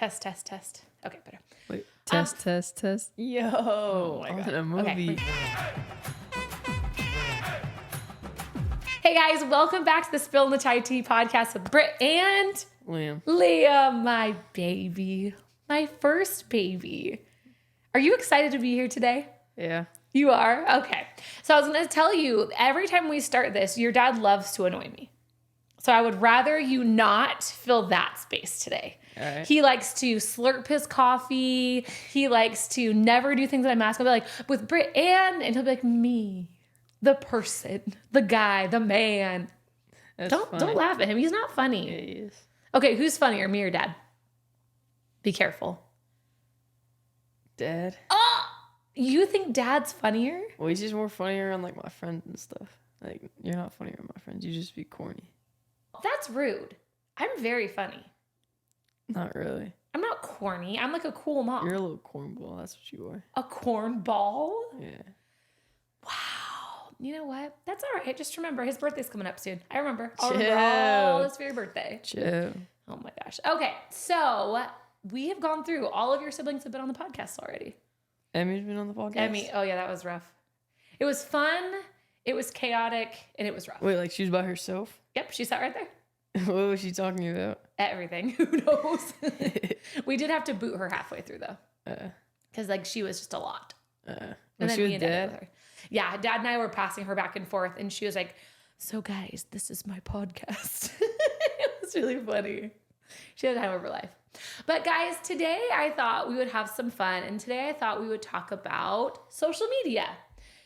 Test, test, test. Okay, better. Wait, test. Yo. Oh my God. A movie. Okay. Hey guys, welcome back to the Spill in the Chai Tea podcast with Britt and Liam, my baby. My first baby. Are you excited to be here today? Yeah. You are? Okay. So I was going to tell you, every time we start this, your dad loves to annoy me. So I would rather you not fill that space today. All right. He likes to slurp his coffee. He likes to never do things that I'm asking. I'll be like, with Britt and he'll be like, me, the person, the guy, the man. Don't laugh at him. He's not funny. Yeah, he is. Okay, who's funnier, me or Dad? Be careful. Dad. Oh, you think Dad's funnier? Well, he's just more funny around like my friends and stuff. Like, you're not funny around my friends. You just be corny. That's rude. I'm very funny. Not really. I'm not corny. I'm like a cool mom. You're a little cornball. That's what you are. A cornball? Yeah. Wow. You know what? That's all right. Just remember, his birthday's coming up soon. I remember. I'll Chill. remember all this for your birthday. Chill. Oh my gosh. Okay, so we have gone through. All of your siblings have been on the podcast already. Emmy's been on the podcast? Emmy. Oh yeah, that was rough. It was fun. It was chaotic, and it was rough. Wait, like she was by herself? Yep, she sat right there. What was she talking about? Everything. Who knows? We did have to boot her halfway through though, because like she was just a lot. Was she with Dad? With her. Yeah, Dad and I were passing her back and forth, and she was like, "So guys, this is my podcast." It was really funny. She had the time of her life. But guys, today I thought we would have some fun, and today I thought we would talk about social media.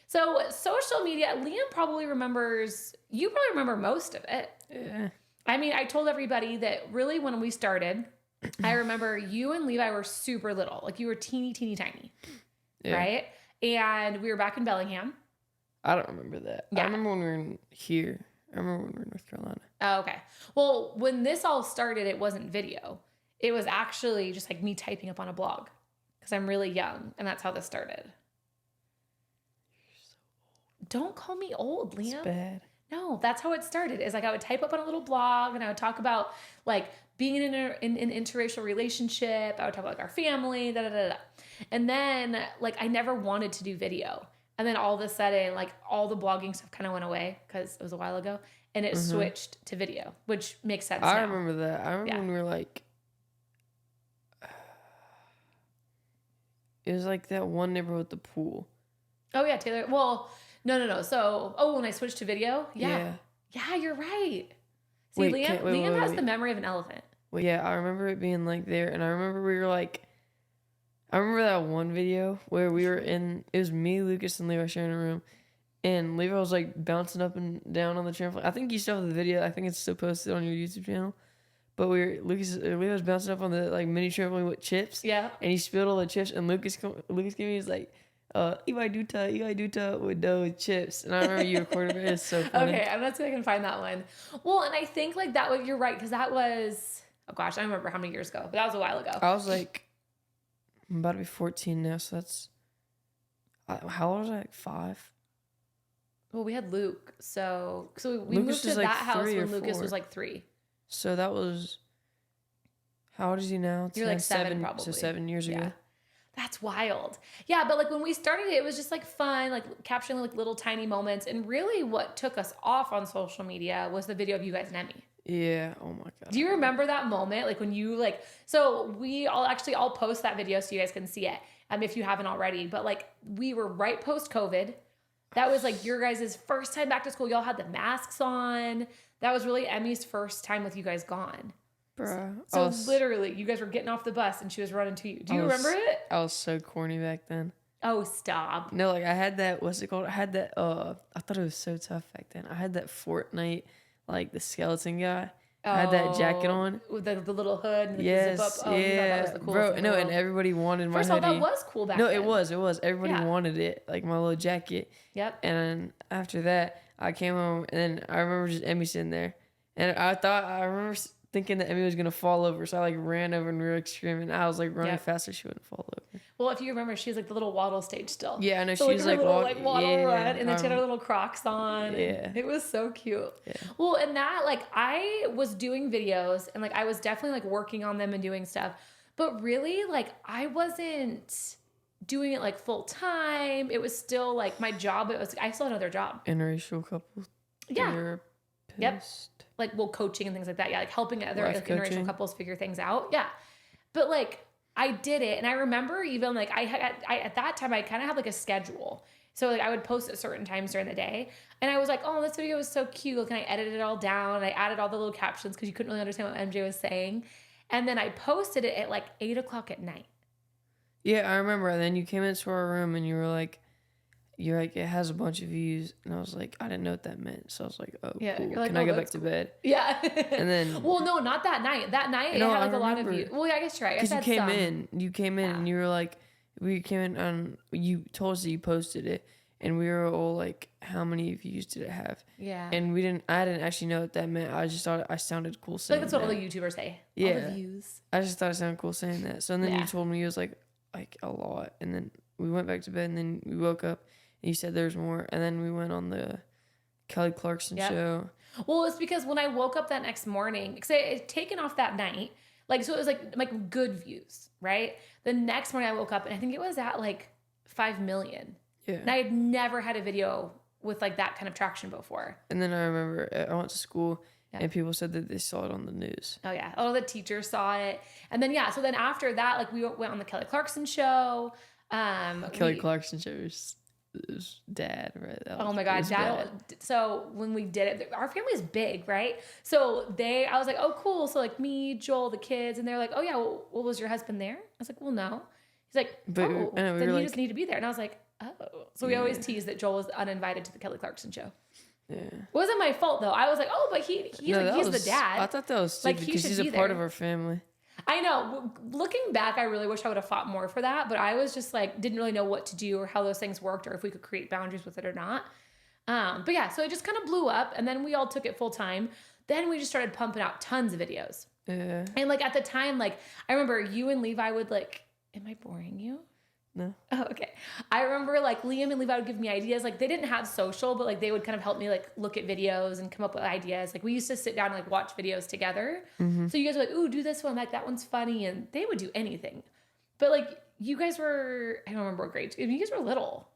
So social media, Liam probably remembers. You probably remember most of it. Yeah. I mean, I told everybody that really when we started, I remember you and Levi were super little. Like you were teeny, teeny, tiny. Yeah. Right? And we were back in Bellingham. I don't remember that. Yeah. I remember when we were here. I remember when we were in North Carolina. Oh, okay. Well, when this all started, it wasn't video. It was actually just like me typing up on a blog because I'm really young. And that's how this started. You're so old. Don't call me old, Liam. It's bad. No, that's how it started. Is like I would type up on a little blog and I would talk about like being in an interracial relationship. I would talk about like our family, And then like I never wanted to do video. And then all of a sudden, like all the blogging stuff kind of went away because it was a while ago. And it switched to video, which makes sense now. I remember that. I remember when we were like, it was like that one neighborhood with the pool. Oh yeah, Taylor. Well, no. So, when I switched to video, yeah, you're right. See, wait, Liam has the memory of an elephant. Well, yeah, I remember it being like there, and I remember we were like, I remember that one video where we were in. It was me, Lucas, and Levi sharing a room, and Levi was like bouncing up and down on the trampoline. I think you still have the video. I think it's still posted on your YouTube channel. But Levi was bouncing up on the like mini trampoline with chips. Yeah. And he spilled all the chips, and Lucas came in. He's like, Levi Duta with those chips. And I remember you recorded it. It's so funny. Okay, I'm not saying I can find that one. Well, and I think like that was, you're right, because that was, oh gosh, I don't remember how many years ago, but that was a while ago. I was like, I'm about to be 14 now, so that's, how old was I? Like 5? Well, we had Luke, so we moved to that house when Lucas was like 3. So that was, how old is he now? You're like 7 probably. So 7 years ago. That's wild. Yeah, but like when we started it was just like fun, like capturing like little tiny moments. And really what took us off on social media was the video of you guys and Emmy. Yeah. Oh my God. Do you remember that moment? Like when you like, so I'll post that video so you guys can see it. If you haven't already, but like we were right post COVID. That was like your guys' first time back to school. Y'all had the masks on. That was really Emmy's first time with you guys gone. Bruh. So literally, you guys were getting off the bus and she was running to you. Do you remember it? I was so corny back then. Oh, stop. No, like I had that, what's it called? I had that, I thought it was so tough back then. I had that Fortnite, like the skeleton guy. I had that jacket on. With the little hood and the zip up. Oh, yeah. That was the coolest thing. No, and everybody wanted my hoodie. First of all, that was cool back then. No, it was. Everybody wanted it, like my little jacket. Yep. And after that, I came home, and then I remember just Emmy sitting there. And I remember thinking that Emmy was going to fall over, so I like ran over and we were like screaming. I was like running faster, she wouldn't fall over. Well, if you remember, she was like the little waddle stage still. Yeah, I know. So she was like waddle run, and then she had her little Crocs on. Yeah. It was so cute. Yeah. Well, and that, like, I was doing videos, and like I was definitely like working on them and doing stuff. But really, like, I wasn't doing it like full time. It was still like my job. I still had another job. Interracial couple Yeah. therapist. Yep. Like, well, coaching and things like that. Yeah. Like helping other Life like, interracial coaching. couples figure things out. Yeah. But like, I did it. And I remember even like at that time, I kind of had like a schedule. So like I would post at certain times during the day. And I was like, oh, this video was so cute. Like, and I edited it all down. And I added all the little captions because you couldn't really understand what MJ was saying. And then I posted it at like 8:00 at night. Yeah, I remember. And then you came into our room and you're like, it has a bunch of views. And I was like, I didn't know what that meant. So I was like, oh, Yeah, cool. you're like, Can oh, I go that's back to bed? Yeah. And then, well, no, not that night. That night it No, had I like a lot of remember. views. Well, yeah, I guess you're right. I because said you came in Yeah. and you were like, we came in and you told us that you posted it. And we were all like, how many views did it have? Yeah. And I didn't actually know what that meant. I just thought I sounded cool like saying that's what all that. the YouTubers say. Yeah. All the views. I just thought it sounded cool saying that. So then Yeah. you told me it was like a lot. And then we went back to bed and then we woke up and you said there's more. And then we went on the Kelly Clarkson Yep. show. Well, it's because when I woke up that next morning, because I had taken off that night, like, so it was like good views, right? The next morning I woke up and I think it was at like 5 million. Yeah. And I had never had a video with like that kind of traction before. And then I remember I went to school Yeah. and people said that they saw it on the news. Oh yeah. Oh, the teacher saw it. And then, yeah. So then after that, like we went on the Kelly Clarkson show. Kelly Clarkson show was dad, right? Oh my God, dad. So when we did it, our family is big, right? So I was like, oh, cool. So like me, Joel, the kids, and they're like, oh yeah, well, was your husband there? I was like, well, no. He's like, But oh, I know, we then were you like- just need to be there. And I was like, oh. So we always tease that Joel was uninvited to the Kelly Clarkson show. Yeah. It wasn't my fault though. I was like, oh, but he's the dad. I thought that was Like, stupid he because should he's a be part there. of our family. I know. Looking back, I really wish I would have fought more for that, but I was just like, didn't really know what to do or how those things worked or if we could create boundaries with it or not. But yeah, so it just kind of blew up and then we all took it full time. Then we just started pumping out tons of videos. Yeah. And like at the time, like I remember you and Levi would like, am I boring you? No. Oh, okay. I remember like Liam and Levi would give me ideas. Like they didn't have social, but like they would kind of help me like look at videos and come up with ideas. Like we used to sit down and like watch videos together. Mm-hmm. So you guys were like, ooh, do this one. Like that one's funny. And they would do anything. But like you guys were, I don't remember what grade. You guys were little.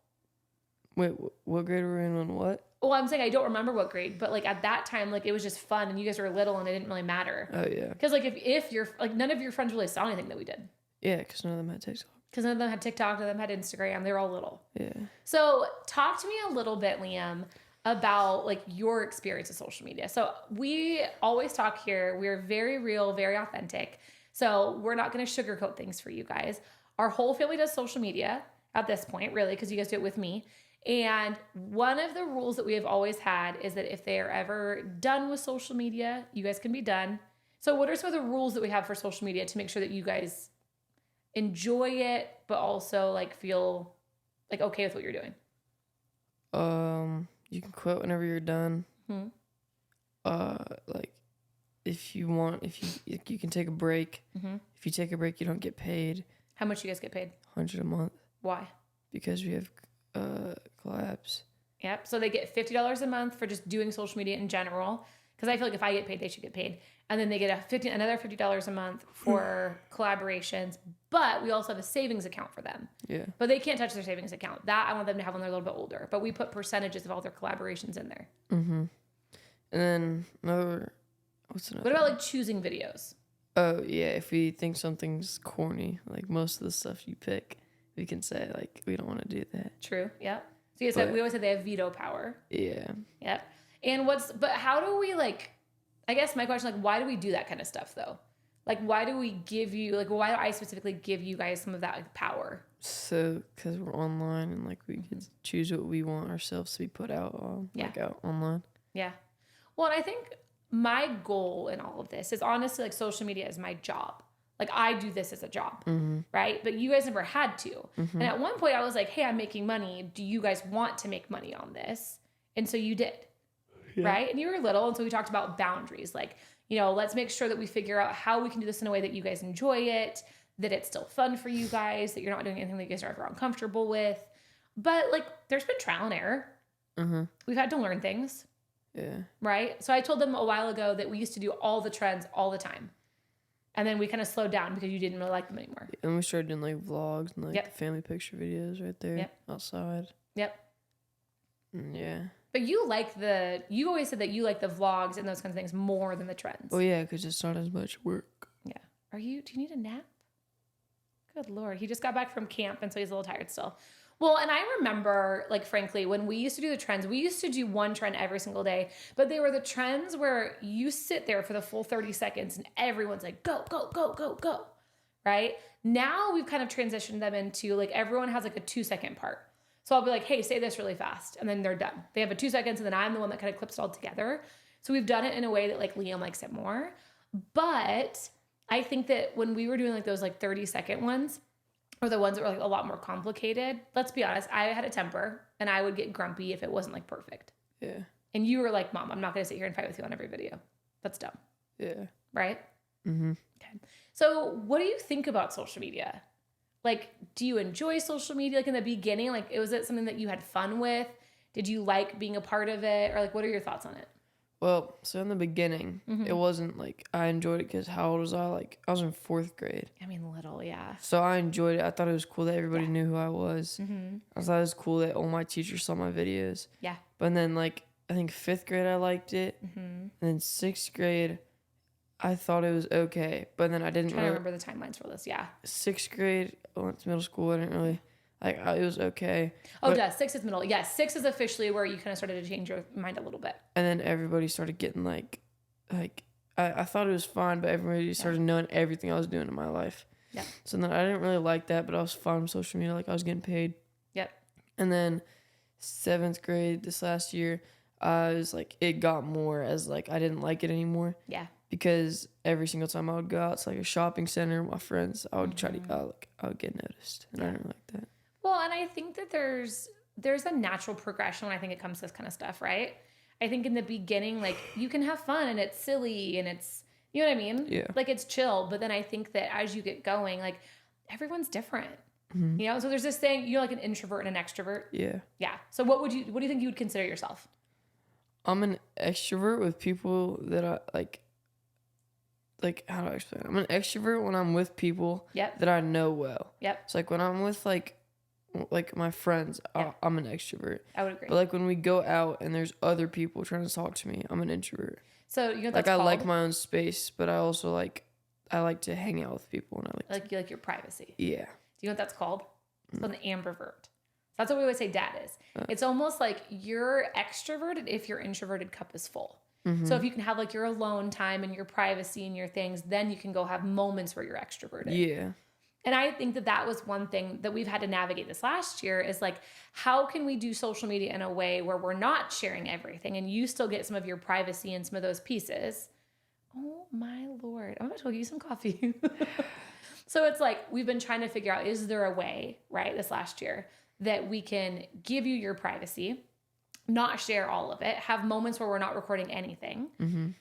Wait, what grade were we in on what? Well, I'm saying I don't remember what grade, but like at that time, like it was just fun and you guys were little and it didn't really matter. Oh, yeah. Because like if you're like none of your friends really saw anything that we did. Yeah, because none of them had TikTok. Because none of them had TikTok, none of them had Instagram. They were all little. Yeah. So talk to me a little bit, Liam, about like your experience with social media. So we always talk here. We're very real, very authentic. So we're not going to sugarcoat things for you guys. Our whole family does social media at this point, really, because you guys do it with me. And one of the rules that we have always had is that if they are ever done with social media, you guys can be done. So what are some of the rules that we have for social media to make sure that you guys enjoy it, but also like feel like okay with what you're doing? You can quit whenever you're done. Hmm. Like if you you can take a break. Mm-hmm. If you take a break, you don't get paid. How much do you guys get paid? $100 a month Why? because we have collabs. Yep. So they get $50 a month for just doing social media in general. Because I feel like if I get paid, they should get paid. And then they get another $50 a month for collaborations. But we also have a savings account for them. Yeah. But they can't touch their savings account. That I want them to have when they're a little bit older. But we put percentages of all their collaborations in there. Mm-hmm. And then what's another? What about like choosing videos? Oh yeah, if we think something's corny, like most of the stuff you pick, we can say like we don't want to do that. True. Yep. So you said we always say they have veto power. Yeah. Yep. And but how do we like, I guess my question, like, why do we do that kind of stuff though? Like, why do we give you, like, why do I specifically give you guys some of that like, power? So, because we're online and like we can choose what we want ourselves to be put out on, like out online. Yeah. Well, and I think my goal in all of this is honestly like social media is my job. Like I do this as a job, right? But you guys never had to. And at one point I was like, hey, I'm making money. Do you guys want to make money on this? And so you did, right? And you were little. And so we talked about boundaries. Like, you know, let's make sure that we figure out how we can do this in a way that you guys enjoy it, that it's still fun for you guys, that you're not doing anything that you guys are ever uncomfortable with. But like, there's been trial and error. We've had to learn things. Yeah. Right? So I told them a while ago that we used to do all the trends all the time. And then we kind of slowed down because you didn't really like them anymore. And we started doing like vlogs and like Yep. family picture videos right there outside. Yep. Yeah. But you always said that you like the vlogs and those kinds of things more than the trends. Oh yeah, because it's not as much work. Yeah. Do you need a nap? Good Lord. He just got back from camp and so he's a little tired still. Well, and I remember, like, frankly, when we used to do the trends, we used to do one trend every single day, but they were the trends where you sit there for the full 30 seconds and everyone's like, go, go, go, go, go, right? Now we've kind of transitioned them into, like, everyone has like a 2-second part. So I'll be like, hey, say this really fast. And then they're done. They have a 2 seconds and then I'm the one that kind of clips it all together. So we've done it in a way that like Liam likes it more. But I think that when we were doing like those like 30-second ones, or the ones that were like a lot more complicated, let's be honest, I had a temper and I would get grumpy if it wasn't like perfect. Yeah. And you were like, Mom, I'm not going to sit here and fight with you on every video. That's dumb. Yeah. Right? Mm-hmm. Okay. So what do you think about social media? Like, do you enjoy social media? Like in the beginning, like, was it something that you had fun with? Did you like being a part of it? Or like, what are your thoughts on it? Well, so in the beginning, it wasn't like I enjoyed it because how old was I? Like I was in 4th grade. I mean, little, yeah. So I enjoyed it. I thought it was cool that everybody knew who I was. Mm-hmm. I thought it was cool that all my teachers saw my videos. Yeah. But then like I think 5th grade I liked it, and then 6th grade I thought it was okay, but then I didn't. I'm trying to remember the timelines for this. Yeah. 6th grade I went to middle school. I didn't really like. It was okay. Oh, but, yeah. 6 is middle. Yeah. 6 is officially where you kind of started to change your mind a little bit. And then everybody started getting like I thought it was fine, but everybody started knowing everything I was doing in my life. Yeah. So then I didn't really like that, but I was fine with social media. Like I was getting paid. Yep. And then 7th grade this last year, I was like, it got more as like I didn't like it anymore. Yeah. Because every single time I would go out to like a shopping center with my friends, I would try to I would get noticed, and I didn't like that. Well, and I think that there's a natural progression when I think it comes to this kind of stuff, right? I think in the beginning, like you can have fun and it's silly and it's, you know what I mean? Yeah. Like it's chill. But then I think that as you get going, like everyone's different, you know? So there's this thing, you're like an introvert and an extrovert. Yeah. Yeah. So what do you think you would consider yourself? I'm an extrovert with people that I like how do I explain it? I'm an extrovert when I'm with people that I know well. Yep. It's like when I'm with like my friends, I'm an extrovert. I would agree. But like when we go out and there's other people trying to talk to me, I'm an introvert. So you know what like that's I called? like my own space, but I also like to hang out with people, and I you like your privacy. Yeah. Do you know what that's called? It's called an ambivert. That's what we always say dad is. It's almost like you're extroverted if your introverted cup is full. So if you can have like your alone time and your privacy and your things, then you can go have moments where you're extroverted. Yeah. And I think that was one thing that we've had to navigate this last year is like, how can we do social media in a way where we're not sharing everything and you still get some of your privacy and some of those pieces? Oh my Lord. I'm going to go get you some coffee. So it's like, we've been trying to figure out, is there a way, right, this last year that we can give you your privacy, not share all of it, have moments where we're not recording anything,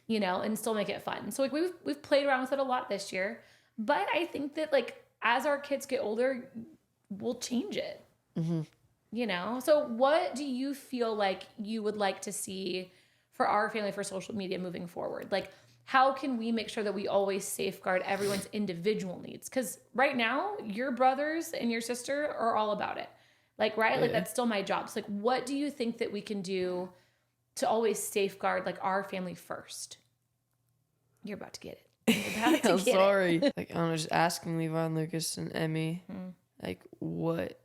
you know, and still make it fun. So like we've played around with it a lot this year, but I think that like as our kids get older, we'll change it, you know? So what do you feel like you would like to see for our family for social media moving forward? Like how can we make sure that we always safeguard everyone's individual needs? Because right now your brothers and your sister are all about it. Like, right? Like that's still my job. So like, what do you think that we can do to always safeguard like our family first? You're about to get it. You're about to I'm get sorry. it. Like I'm just asking Levi and Lucas and Emmy, like what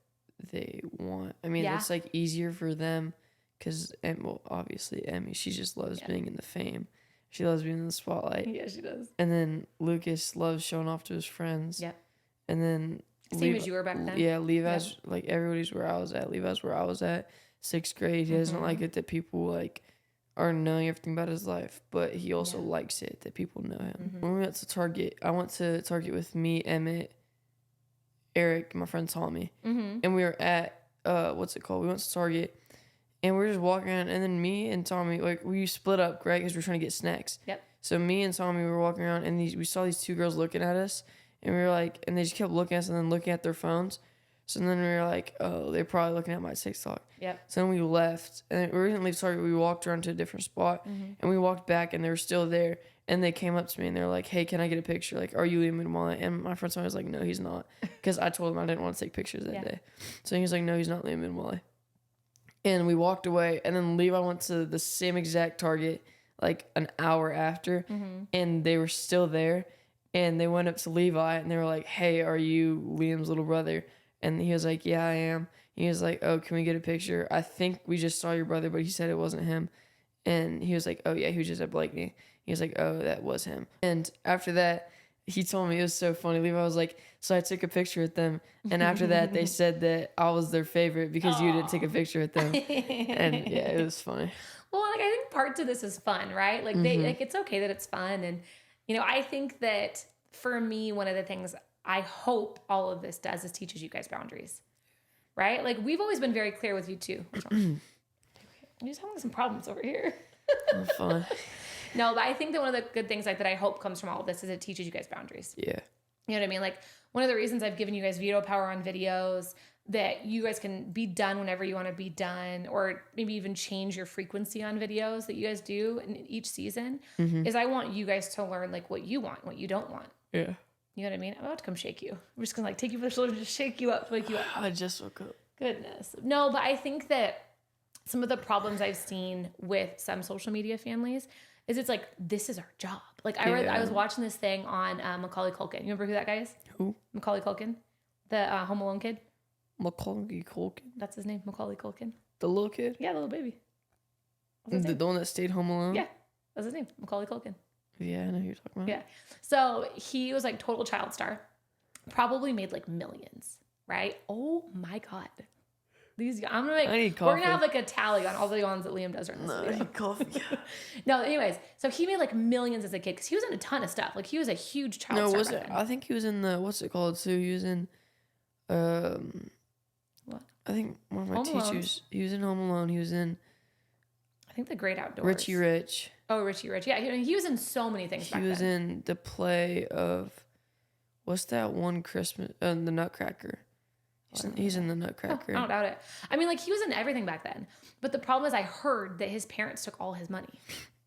they want. I mean, it's like easier for them because, well, obviously Emmy, she just loves being in the fame. She loves being in the spotlight. Yeah, she does. And then Lucas loves showing off to his friends. Yeah. And then Same as you were back then. Yeah, Levi's like everybody's where I was at. Levi's where I was at. 6th grade. He doesn't like it that people like are knowing everything about his life, but he also likes it that people know him. When we went to Target, I went to Target with me, Emmett, Eric, my friend Tommy, and we were at what's it called? We went to Target, and we were just walking around, and then me and Tommy, like we split up, right? Because we were trying to get snacks. Yep. So me and Tommy were walking around, and we saw these 2 girls looking at us, and we were like, and they just kept looking at us and then looking at their phones. So then we were like, oh, they're probably looking at my TikTok. Yep. So then we left, and we didn't leave. Sorry, we walked around to a different spot, and we walked back, and they were still there. And they came up to me, and they're like, "Hey, can I get a picture? Like, are you Liam and Molly?" And my friend was like, "No, he's not," because I told him I didn't want to take pictures that day. So he was like, "No, he's not Liam and Molly." And we walked away, and then Levi went to the same exact Target like an hour after, and they were still there. And they went up to Levi, and they were like, "Hey, are you Liam's little brother?" And he was like, "Yeah, I am." He was like, "Oh, can we get a picture? I think we just saw your brother, but he said it wasn't him." And he was like, "Oh, yeah, he was just at Blakeney." He was like, "Oh, that was him." And after that, he told me, it was so funny. Levi was like, "So I took a picture with them." And after that, they said that I was their favorite because you didn't take a picture with them. And yeah, it was funny. Well, like, I think parts of this is fun, right? Like, they, like, it's okay that it's fun. And, you know, I think that for me, one of the things I hope all of this does is teaches you guys boundaries, right? Like, we've always been very clear with you too. I'm just having some problems over here. Fun. No, but I think that one of the good things like that I hope comes from all of this is it teaches you guys boundaries. Yeah. You know what I mean? Like, one of the reasons I've given you guys veto power on videos, that you guys can be done whenever you want to be done, or maybe even change your frequency on videos that you guys do in each season, is I want you guys to learn like what you want, what you don't want. Yeah. You know what I mean? I'm about to come shake you. I'm just gonna like take you by the shoulder and just shake you up, wake you up. I just woke up. Goodness. No, but I think that some of the problems I've seen with some social media families is it's like, this is our job. Like I was watching this thing on Macaulay Culkin. You remember who that guy is? Who? Macaulay Culkin, the Home Alone kid. Macaulay Culkin. That's his name, Macaulay Culkin. The little kid? Yeah, the little baby. The one that stayed home alone? Yeah, that's his name, Macaulay Culkin. Yeah, I know who you're talking about. Yeah. So he was like total child star. Probably made like millions, right? Oh my God. These, I'm gonna make, I need we're coffee. gonna have like a tally on all the ones that Liam does during this No, I video. need coffee. No, anyways, so he made like millions as a kid because he was in a ton of stuff. Like he was a huge child star. No, was back it? then. I think he was in the, what's it called too? He was in, What? I think one of my Home Alone. teachers, he was in Home Alone. He was in I think The Great Outdoors. Richie Rich. Oh, Richie Rich. Yeah, he was in so many things back He was then. in the play of, what's that one Christmas, the Nutcracker. He's in the Nutcracker. I don't doubt it. I mean, like he was in everything back then. But the problem is I heard that his parents took all his money.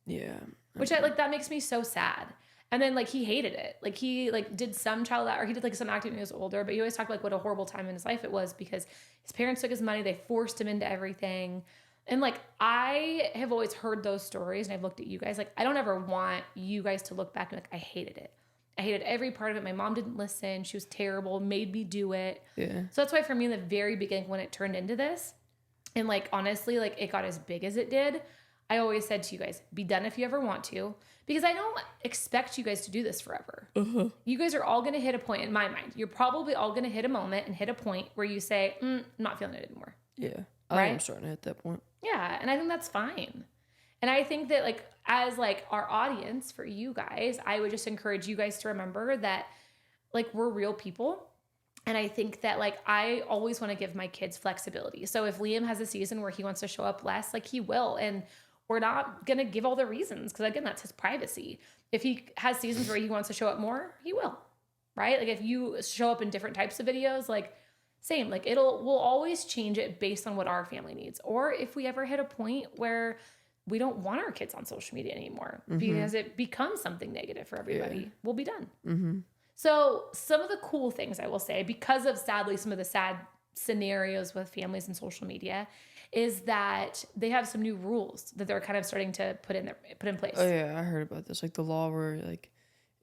Yeah. Which I like, that makes me so sad. And then like he hated it. Like he like did some or he did like some acting when he was older, but he always talked like what a horrible time in his life it was because his parents took his money, they forced him into everything. And like I have always heard those stories and I've looked at you guys. Like I don't ever want you guys to look back and like I hated it. I hated every part of it. My mom didn't listen. She was terrible, made me do it. Yeah. So that's why for me in the very beginning when it turned into this, and like honestly, like it got as big as it did, I always said to you guys, be done if you ever want to, because I don't expect you guys to do this forever. You guys are all going to hit a point in my mind. You're probably all going to hit a moment and hit a point where you say, I'm not feeling it anymore. Yeah. I Right? am starting to hit that point. Yeah. And I think that's fine. And I think that like, as like our audience for you guys, I would just encourage you guys to remember that like we're real people. And I think that like, I always want to give my kids flexibility. So if Liam has a season where he wants to show up less, like he will. And we're not going to give all the reasons. Cause again, that's his privacy. If he has seasons where he wants to show up more, he will, right? Like if you show up in different types of videos, like same, like we'll always change it based on what our family needs. Or if we ever hit a point where we don't want our kids on social media anymore because it becomes something negative for everybody, we'll be done. So some of the cool things I will say, because of sadly some of the sad scenarios with families and social media, is that they have some new rules that they're kind of starting to put in place. Oh yeah, I heard about this. Like the law where like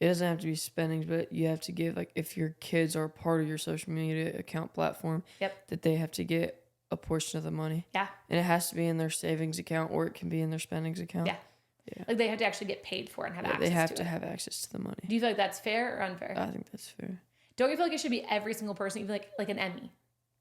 it doesn't have to be spendings, but you have to give like if your kids are part of your social media account platform, that they have to get a portion of the money. Yeah. And it has to be in their savings account or it can be in their spendings account. Yeah. Like they have to actually get paid for it and have access to it. They have to have access to the money. Do you feel like that's fair or unfair? I think that's fair. Don't you feel like it should be every single person, even like an Emmy?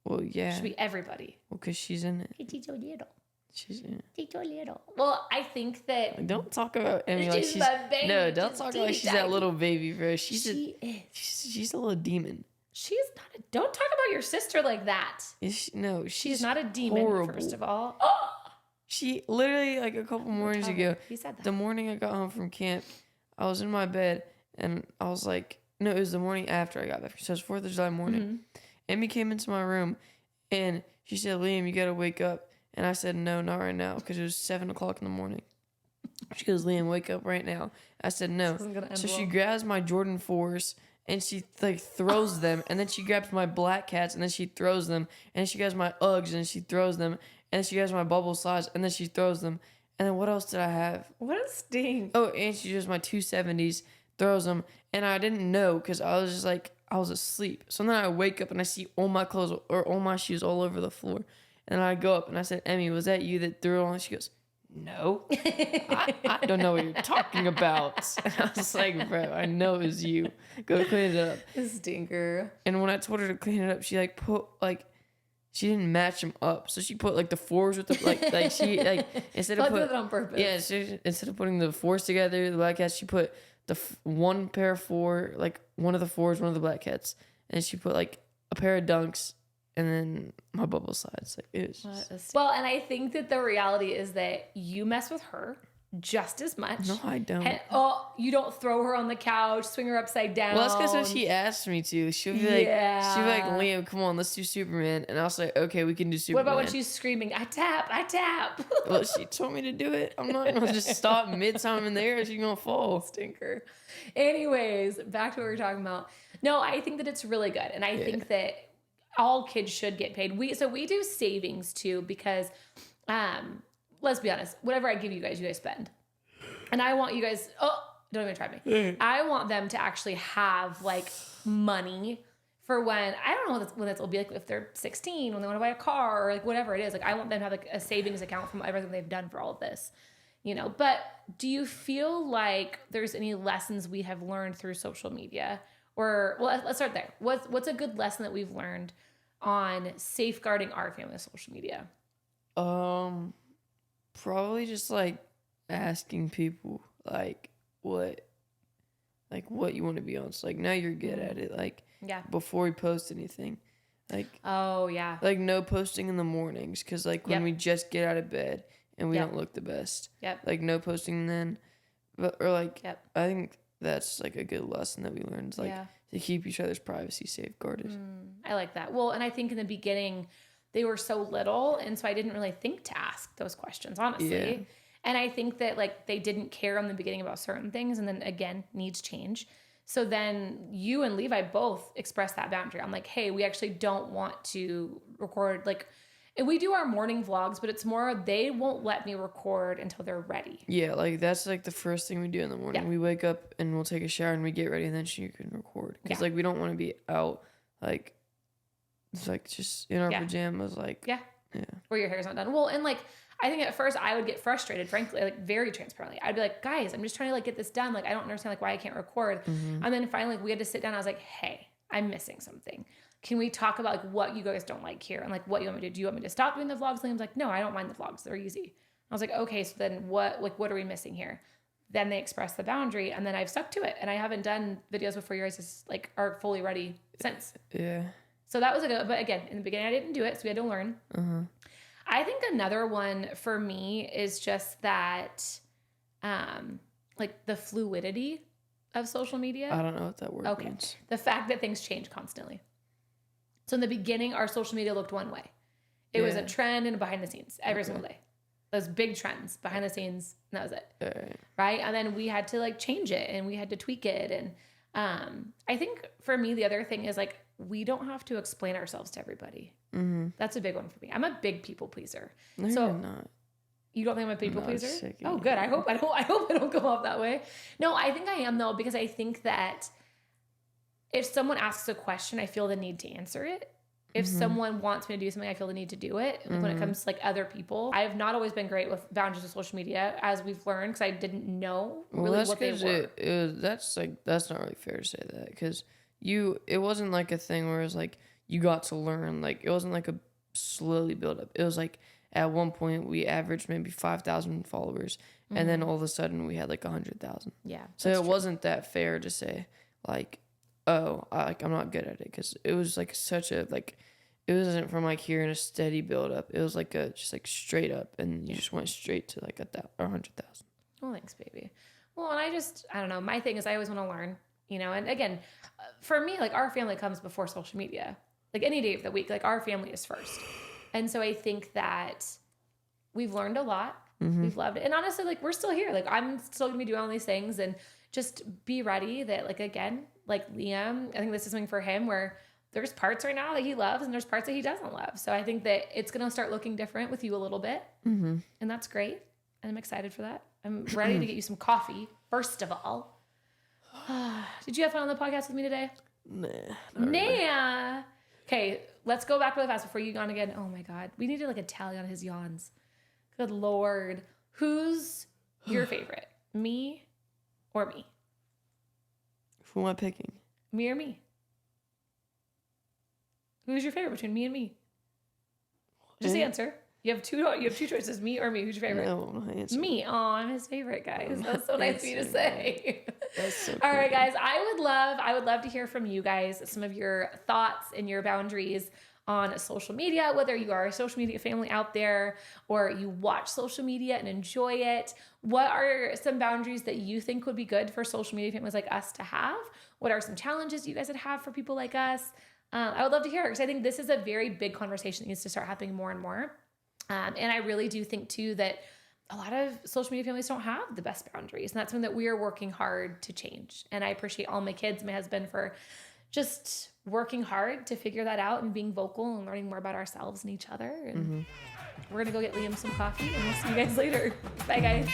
Well, yeah. It should be everybody. Well, because she's in it. Tito Little. She's in it. Tito Little. Well, I think that... Don't talk about Emmy like she's... my baby. No, don't talk like she's that little baby, bro. She's a little demon. She's not don't talk about your sister like that. She's not a demon, horrible. First of all. Oh! She literally, like a couple mornings ago, he said that. The morning I got home from camp, I was in my bed and I was like, no, it was the morning after I got back. So it was 4th of July morning. Emmy came into my room, and she said, "Liam, you gotta wake up." And I said, "No, not right now," because it was 7:00 in the morning. She goes, "Liam, wake up right now." I said, "No." So she grabs my Jordan 4s and she like throws them, and then she grabs my black cats and then she throws them, and then she grabs my Uggs and she throws them, and then she grabs my bubble slides and then she throws them. And then what else did I have? What a stink. Oh, and she just my 270s, throws them, and I didn't know because I was just like I was asleep. So then I wake up and I see all my clothes or all my shoes all over the floor, and I go up and I said, "Emmy, was that you that threw it on?" She goes, "No, I don't know what you're talking about." And I was like, "Bro, I know it was you. Go clean it up." A stinker. And when I told her to clean it up, she like put like. She didn't match them up, so she put like the 4s with the like she like instead of Did put it on purpose. yeah instead of putting the 4s together, the black cats, she put the one pair of 4, like one of the 4s, one of the black cats, and she put like a pair of dunks and then my bubble slides. Like it was just, well, and I think that the reality is that you mess with her just as much. no, I don't. And, you don't throw her on the couch, swing her upside down. Well, that's because when she asked me to, she'll be like, "Liam, come on, let's do Superman." And I'll say, "Okay, we can do Superman." What about when she's screaming, I tap. Well, she told me to do it. I'm not going to just stop mid-time in the air. She's going to fall. Stinker. Anyways, back to what we were talking about. No, I think that it's really good. And I think that all kids should get paid. We do savings too, because let's be honest, whatever I give you guys spend. And I want you guys, don't even try me. I want them to actually have like money for when, I don't know when this will be, like if they're 16, when they want to buy a car or like whatever it is. Like I want them to have like a savings account from everything they've done for all of this, But do you feel like there's any lessons we have learned through social media? Or, well, let's start there. What's a good lesson that we've learned on safeguarding our family with social media? Probably just like asking people like what you want to be on. So like now you're good at it. Like before we post anything, like like no posting in the mornings because like when we just get out of bed and we don't look the best. Like no posting then, I think that's like a good lesson that we learned. Like to keep each other's privacy safeguarded. I like that. Well, and I think in the beginning they were so little, and so I didn't really think to ask those questions, honestly. Yeah. And I think that like they didn't care in the beginning about certain things, and then again, needs change. So then you and Levi both expressed that boundary. I'm like, hey, we actually don't want to record like, and we do our morning vlogs, but it's more they won't let me record until they're ready. Yeah, like that's like the first thing we do in the morning. Yeah. We wake up and we'll take a shower and we get ready, and then you can record because like we don't want to be out like. It's like just in our pajamas, like where your hair's not done. Well, and like I think at first I would get frustrated, frankly, like very transparently. I'd be like, guys, I'm just trying to like get this done. Like I don't understand like why I can't record. And then finally we had to sit down. I was like, hey, I'm missing something. Can we talk about like what you guys don't like here and like what you want me to do? Do you want me to stop doing the vlogs? Liam's like, no, I don't mind the vlogs. They're easy. I was like, okay, so then what are we missing here? Then they expressed the boundary, and then I've stuck to it, and I haven't done videos before you guys like are fully ready since. Yeah. So that was a good, but again, in the beginning I didn't do it, so we had to learn. I think another one for me is just that, like the fluidity of social media. I don't know what that word means. The fact that things change constantly. So in the beginning, our social media looked one way. It was a trend and behind the scenes every single day. Those big trends behind the scenes, and that was it. Right? And then we had to like change it and we had to tweak it. And I think for me, the other thing is like, we don't have to explain ourselves to everybody. That's a big one for me. I'm a big people pleaser. No, you're not. You don't think I'm a people pleaser? Oh, good. I hope I don't come off that way. No, I think I am though, because I think that if someone asks a question, I feel the need to answer it. If someone wants me to do something, I feel the need to do it. Like when it comes to like other people, I have not always been great with boundaries with social media, as we've learned, because I didn't know really what they were. That's not really fair to say that, because it wasn't like a thing where it was like you got to learn. Like it wasn't like a slowly build up. It was like at one point we averaged maybe 5,000 followers, and then all of a sudden we had like 100,000. Yeah. So it wasn't that fair to say like, oh, I'm not good at it, because it was like such a like. It wasn't from like hearing a steady build up. It was like just like straight up, and you just went straight to like 100,000. Well, thanks, baby. Well, and I don't know. My thing is I always want to learn, and again, for me, like our family comes before social media. like any day of the week. Like our family is first. And so I think that we've learned a lot. We've loved it. And honestly, like we're still here. Like I'm still gonna be doing all these things, and just be ready that like, again, like Liam, I think this is something for him where there's parts right now that he loves and there's parts that he doesn't love. So I think that it's going to start looking different with you a little bit. And that's great. And I'm excited for that. I'm ready to get you some coffee, first of all. Did you have fun on the podcast with me today? Nah. Nah. Okay, let's go back really fast before you yawn again. Oh my God. We needed like a tally on his yawns. Good Lord. Who's your favorite? Me or me? Who am I picking? Me or me? Who's your favorite between me and me? Just answer. You have two choices, me or me. Who's your favorite? No, I'm not answering. Me. Oh, I'm his favorite, guys. That's so nice of you to say. That's so All right, cool. guys. I would love to hear from you guys, some of your thoughts and your boundaries on social media, whether you are a social media family out there or you watch social media and enjoy it. What are some boundaries that you think would be good for social media families like us to have? What are some challenges you guys would have for people like us? I would love to hear it because I think this is a very big conversation that needs to start happening more and more. And I really do think too that a lot of social media families don't have the best boundaries. And that's something that we are working hard to change. And I appreciate all my kids, my husband for just working hard to figure that out and being vocal and learning more about ourselves and each other. And we're going to go get Liam some coffee and we'll see you guys later. Bye, guys.